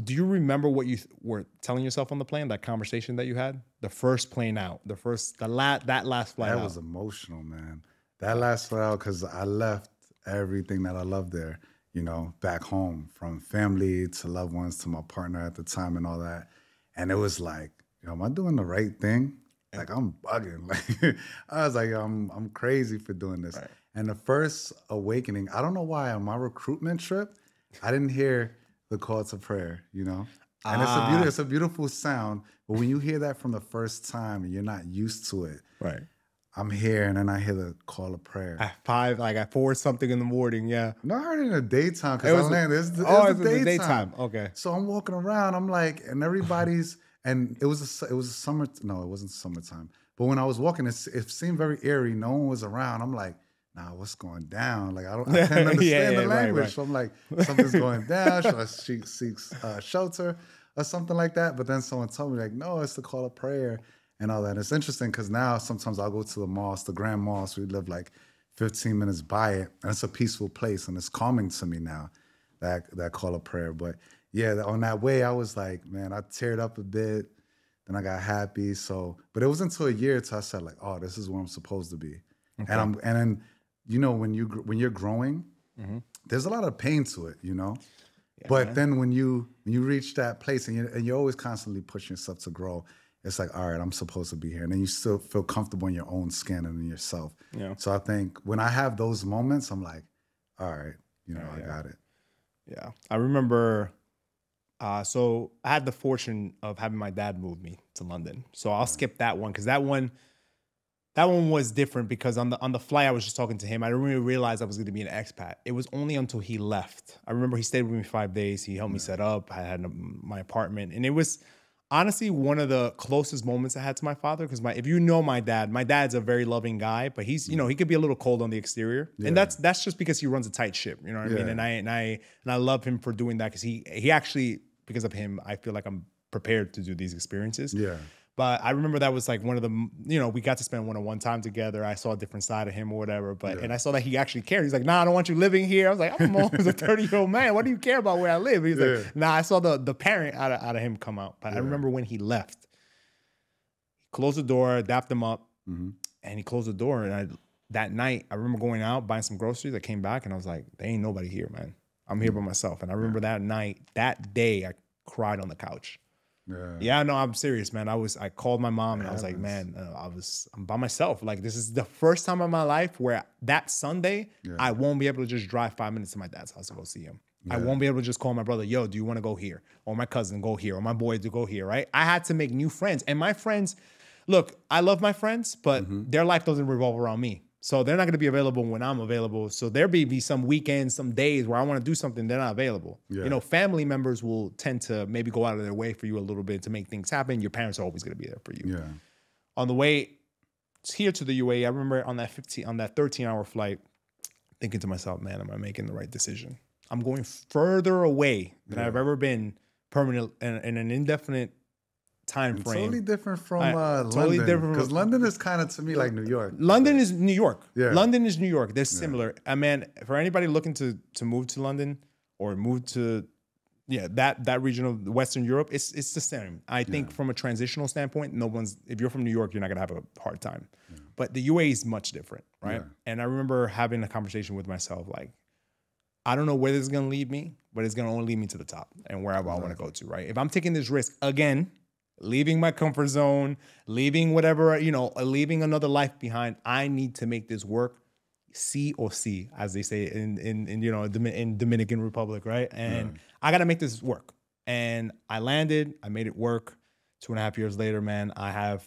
Do you remember what you were telling yourself on the plane? That conversation that you had, the first plane out, that last flight That out. was emotional, man. That last flight out, because I left everything that I loved there, back home, from family to loved ones to my partner at the time and all that. And it was like, am I doing the right thing? Like, I'm bugging. Like, I was like, I'm crazy for doing this. Right. And the first awakening, I don't know why on my recruitment trip, I didn't hear the call to prayer, And it's a beautiful sound, but when you hear that from the first time and you're not used to it, Right. I'm here and then I hear the call of prayer. At 4 something in the morning. Yeah. No, I heard it in the daytime because It was I landed. It's in the the daytime. Okay. So I'm walking around. I'm like, and everybody's, and it was a summer. No, it wasn't summertime. But when I was walking, it seemed very eerie. No one was around. I'm like, nah, what's going down? Like, I can't understand the language. Right. So I'm like, something's going down. Should I seek shelter or something like that? But then someone told me, like, no, it's the call of prayer and all that. And it's interesting because now sometimes I'll go to the mosque, the Grand Mosque. We live like 15 minutes by it, and it's a peaceful place, and it's calming to me now, that call of prayer. But yeah, on that way, I was like, man, I teared up a bit. Then I got happy. So, but it wasn't until a year till I said, like, oh, this is where I'm supposed to be. Okay. And then, when you're growing, there's a lot of pain to it, Yeah, but man. Then when you reach that place and you're always constantly pushing yourself to grow, it's like, all right, I'm supposed to be here. And then you still feel comfortable in your own skin and in yourself. Yeah. So I think when I have those moments, I'm like, all right, I got it. Yeah. I remember, so I had the fortune of having my dad move me to London. So I'll skip that one because that one was different because on the flight, I was just talking to him. I didn't really realize I was going to be an expat. It was only until he left. I remember he stayed with me 5 days. He helped me set up. I had my apartment. And it was honestly one of the closest moments I had to my father because if you know my dad's a very loving guy, but he's, he could be a little cold on the exterior. Yeah. And that's just because he runs a tight ship, you know what I mean? And I love him for doing that because he actually, because of him, I feel like I'm prepared to do these experiences. Yeah. But I remember that was like one of the, we got to spend one-on-one time together. I saw a different side of him or whatever. But and I saw that he actually cared. He's like, nah, I don't want you living here. I was like, I'm almost a 30-year-old man. What do you care about where I live? He's like, nah, I saw the parent out of him come out. But I remember when he left, he closed the door, dapped him up, and he closed the door. And that night, I remember going out, buying some groceries. I came back and I was like, there ain't nobody here, man. I'm here by myself. And I remember that night, that day, I cried on the couch. Yeah, no, I'm serious, man. I called my mom and I was like, man, I'm by myself. Like, this is the first time in my life where that Sunday, I won't be able to just drive 5 minutes to my dad's house to go see him. I won't be able to just call my brother, yo, do you want to go here? Or my cousin, go here. Or my boy to go here, right? I had to make new friends. And my friends, look, I love my friends, but their life doesn't revolve around me. So they're not going to be available when I'm available. So there may be some weekends, some days where I want to do something, they're not available. Yeah. Family members will tend to maybe go out of their way for you a little bit to make things happen. Your parents are always going to be there for you. Yeah. On the way here to the UAE, I remember on that 13-hour flight, thinking to myself, man, am I making the right decision? I'm going further away than I've ever been permanent in an indefinite time frame. Totally different from London. Totally different because London is kind of to me like New York. London is New York. Yeah. London is New York. They're similar. I mean, for anybody looking to move to London or move to that region of Western Europe, it's the same. I think from a transitional standpoint, if you're from New York, you're not gonna have a hard time. Yeah. But the UAE is much different, right? Yeah. And I remember having a conversation with myself, like, I don't know where this is gonna lead me, but it's gonna only lead me to the top and wherever I want to go to, right? If I'm taking this risk again, leaving my comfort zone, leaving whatever, leaving another life behind, I need to make this work, C or C, as they say in Dominican Republic, right? And I got to make this work. And I landed, I made it work. 2.5 years later, man, I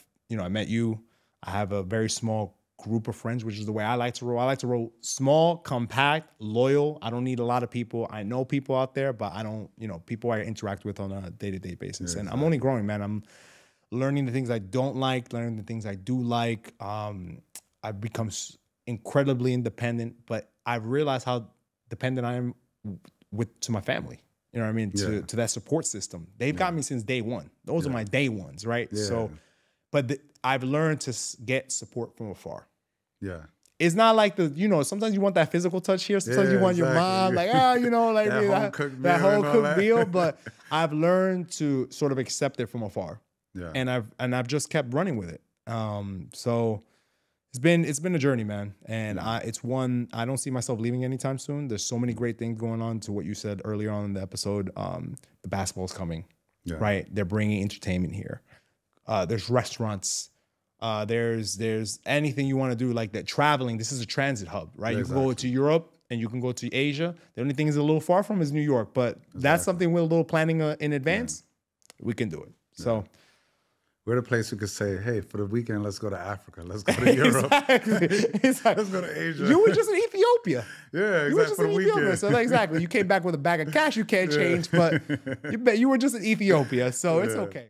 met you. I have a very small group of friends, which is the way I like to roll. I like to roll small, compact, loyal. I don't need a lot of people. I know people out there, but I don't, people I interact with on a day-to-day basis. And I'm only growing, man. I'm learning the things I don't like, learning the things I do like. I've become incredibly independent, but I've realized how dependent I am to my family. You know what I mean? To that support system. They've got me since day one. Those are my day ones, right? Yeah. So, but I've learned to get support from afar. Yeah. it's not like sometimes you want that physical touch here. Sometimes you want your mom, like, like that home cooked meal. But I've learned to sort of accept it from afar. Yeah. And I've just kept running with it. So it's been a journey, man. And it's one I don't see myself leaving anytime soon. There's so many great things going on. To what you said earlier on in the episode, the basketball's coming, right? They're bringing entertainment here. There's restaurants. There's anything you want to do like that. Traveling. This is a transit hub, right? You can go to Europe and you can go to Asia. The only thing is a little far from is New York, but that's something with a little planning in advance. We can do it. So. We're the place we could say, hey, for the weekend, let's go to Africa. Let's go to Europe. Exactly. Let's go to Asia. You were just in Ethiopia. Yeah, exactly. For the weekend. So exactly. You came back with a bag of cash you can't change, but you were just in Ethiopia. So it's okay.